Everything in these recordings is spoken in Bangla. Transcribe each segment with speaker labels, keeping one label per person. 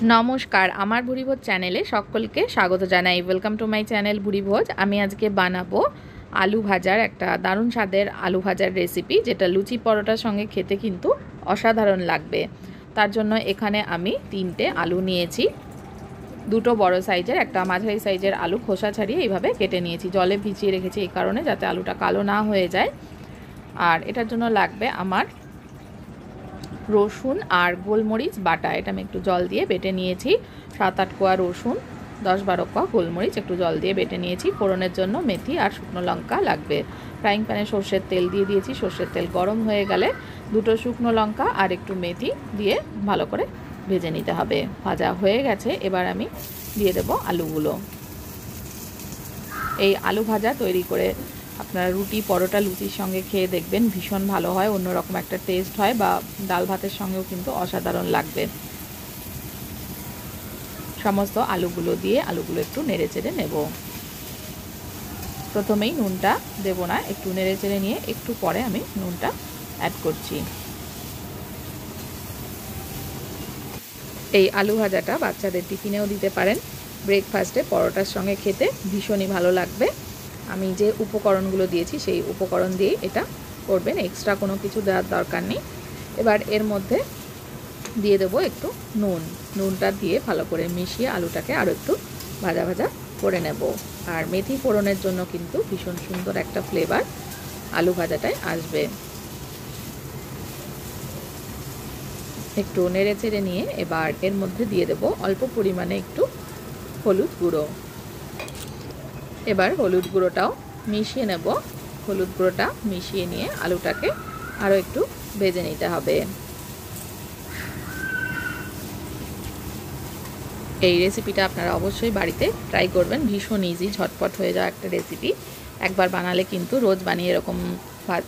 Speaker 1: নমস্কার, আমার ভুরিভোজ চ্যানেলে সকলকে স্বাগত জানাই। Welcome to my channel Bhurivoj. আমি আজকে বানাবো আলু ভাজার একটা দারুণ স্বাদের আলু ভাজার রেসিপি, যেটা লুচি পরোটার সঙ্গে খেতে কিন্তু অসাধারণ লাগবে। তার জন্য এখানে আমি 3টে আলু নিয়েছি। দুটো বড় সাইজের, একটা মাঝারি সাইজের আলু খোসা ছাড়িয়ে এইভাবে কেটে নিয়েছি। জলে ভিজিয়ে রেখেছি এই কারণে, যাতে আলুটা কালো না হয়ে যায়। আর এটার জন্য লাগবে আমার রসুন আর গোলমরিচ বাটা। এটা আমি একটু জল দিয়ে বেটে নিয়েছি। 7-8 কোয়া রসুন, 10-12 কোয়া গোলমরিচ একটু জল দিয়ে বেটে নিয়েছি। ফোড়নের জন্য মেথি আর শুকনো লঙ্কা লাগবে। ফ্রাইং প্যানে সর্ষের তেল দিয়ে দিয়েছি। সর্ষের তেল গরম হয়ে গেলে দুটো শুকনো লঙ্কা আর একটু মেথি দিয়ে ভালো করে ভেজে নিতে হবে। ভাজা হয়ে গেছে, এবার আমি দিয়ে দেব আলুগুলো। এই আলু ভাজা তৈরি করে আপনারা রুটি, পরোটা, লুচির সঙ্গে খেয়ে দেখবেন, ভীষণ ভালো হয়, অন্যরকম একটা টেস্ট হয়, বা ডাল ভাতের সঙ্গেও কিন্তু অসাধারণ লাগবে। সমস্ত আলুগুলো দিয়ে আলুগুলো একটু নেড়ে চেড়ে নেব। প্রথমেই নুনটা দেব না, একটু নেড়ে চেড়ে নিয়ে একটু পরে আমি নুনটা অ্যাড করছি। এই আলু ভাজাটা বাচ্চাদের টিফিনেও দিতে পারেন, ব্রেকফাস্টে পরোটার সঙ্গে খেতে ভীষণই ভালো লাগবে। আমি যে উপকরণগুলো দিয়েছি সেই উপকরণ দিয়ে এটা করবেন, এক্সট্রা কোনো কিছু দেওয়ার দরকার নেই। এবার এর মধ্যে দিয়ে দেবো একটু নুন। নুনটা দিয়ে ভালো করে মিশিয়ে আলুটাকে আরও একটু ভাজা ভাজা করে নেব। আর মেথি ফোড়নের জন্য কিন্তু ভীষণ সুন্দর একটা ফ্লেভার আলু ভাজাটায় আসবে। একটু নেড়ে চেড়ে নিয়ে এবার এর মধ্যে দিয়ে দেব অল্প পরিমাণে একটু হলুদ গুঁড়ো। এবার হলুদ গুঁড়োটাও মিশিয়ে নেব। হলুদ গুঁড়োটা মিশিয়ে নিয়ে আলুটাকে আরও একটু ভেজে নিতে হবে। এই রেসিপিটা আপনারা অবশ্যই বাড়িতে ট্রাই করবেন, ভীষণ ইজি, ঝটপট হয়ে যাওয়া একটা রেসিপি। একবার বানালে কিন্তু রোজ বানিয়ে এরকম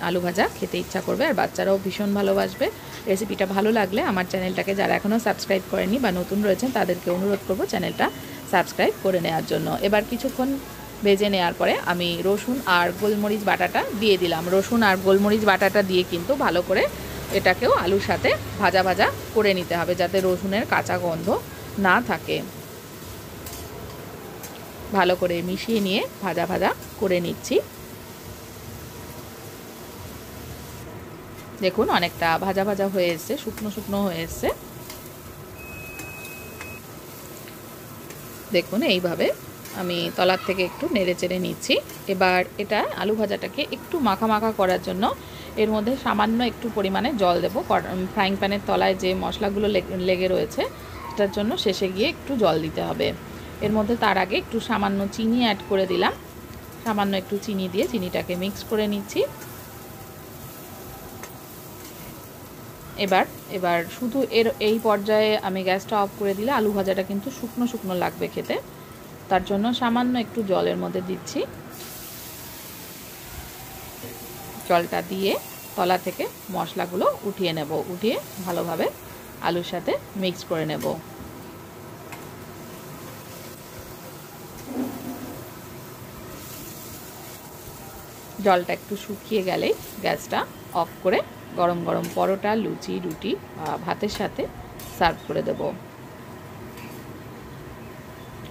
Speaker 1: আলু ভাজা খেতে ইচ্ছা করবে, আর বাচ্চারাও ভীষণ ভালোবাসবে। রেসিপিটা ভালো লাগলে আমার চ্যানেলটাকে যারা এখনও সাবস্ক্রাইব করেনি বা নতুন রয়েছেন তাদেরকে অনুরোধ করব চ্যানেলটা সাবস্ক্রাইব করে নেওয়ার জন্য। এবার কিছুক্ষণ ভেজে নেওয়ার পরে আমি রসুন আর গোলমরিচ বাটাটা দিয়ে দিলাম। রসুন আর গোলমরিচ বাটাটা দিয়ে কিন্তু ভালো করে এটাকেও আলুর সাথে ভাজা ভাজা করে নিতে হবে, যাতে রসুনের কাঁচা গন্ধ না থাকে। ভালো করে মিশিয়ে নিয়ে ভাজা ভাজা করে নিচ্ছি। দেখুন অনেকটা ভাজা ভাজা হয়ে এসছে, শুকনো শুকনো হয়ে এসছে। দেখুন এইভাবে আমি তলার থেকে একটু নেড়ে চেড়ে নিচ্ছি। এবার এটা আলু ভাজাটাকে একটু মাখা মাখা করার জন্য এর মধ্যে সামান্য একটু পরিমাণে জল দেবো। ফ্রাইং প্যানের তলায় যে মশলাগুলো লেগে রয়েছে সেটার জন্য শেষে গিয়ে একটু জল দিতে হবে। এর মধ্যে তার আগে একটু সামান্য চিনি অ্যাড করে দিলাম। সামান্য একটু চিনি দিয়ে চিনিটাকে মিক্স করে নিচ্ছি। এবার শুধু এই পর্যায়ে আমি গ্যাসটা অফ করে দিলে আলু ভাজাটা কিন্তু শুকনো শুকনো লাগবে খেতে। তার জন্য সামান্য একটু জলের মধ্যে দিচ্ছি। জলটা দিয়ে তলা থেকে মশলাগুলো উঠিয়ে নেব। উঠিয়ে ভালোভাবে আলুর সাথে মিক্স করে নেব। জলটা একটু শুকিয়ে গেলেই গ্যাসটা অফ করে গরম গরম পরোটা, লুচি, রুটি, ভাতের সাথে সার্ভ করে দেব।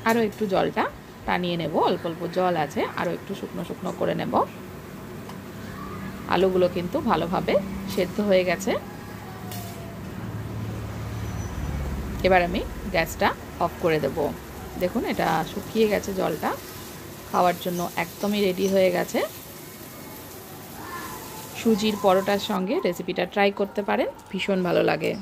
Speaker 1: আরও একটু জলটা টানিয়ে নেব, অল্প অল্প জল আছে, আরও একটু শুকনো শুকনো করে নেব। আলুগুলো কিন্তু ভালোভাবে সেদ্ধ হয়ে গেছে। এবার আমি গ্যাসটা অফ করে দেব। দেখুন এটা শুকিয়ে গেছে, জলটা খাওয়ার জন্য একদমই রেডি হয়ে গেছে। সুজির পরোটার সঙ্গে রেসিপিটা ট্রাই করতে পারেন, ভীষণ ভালো লাগে।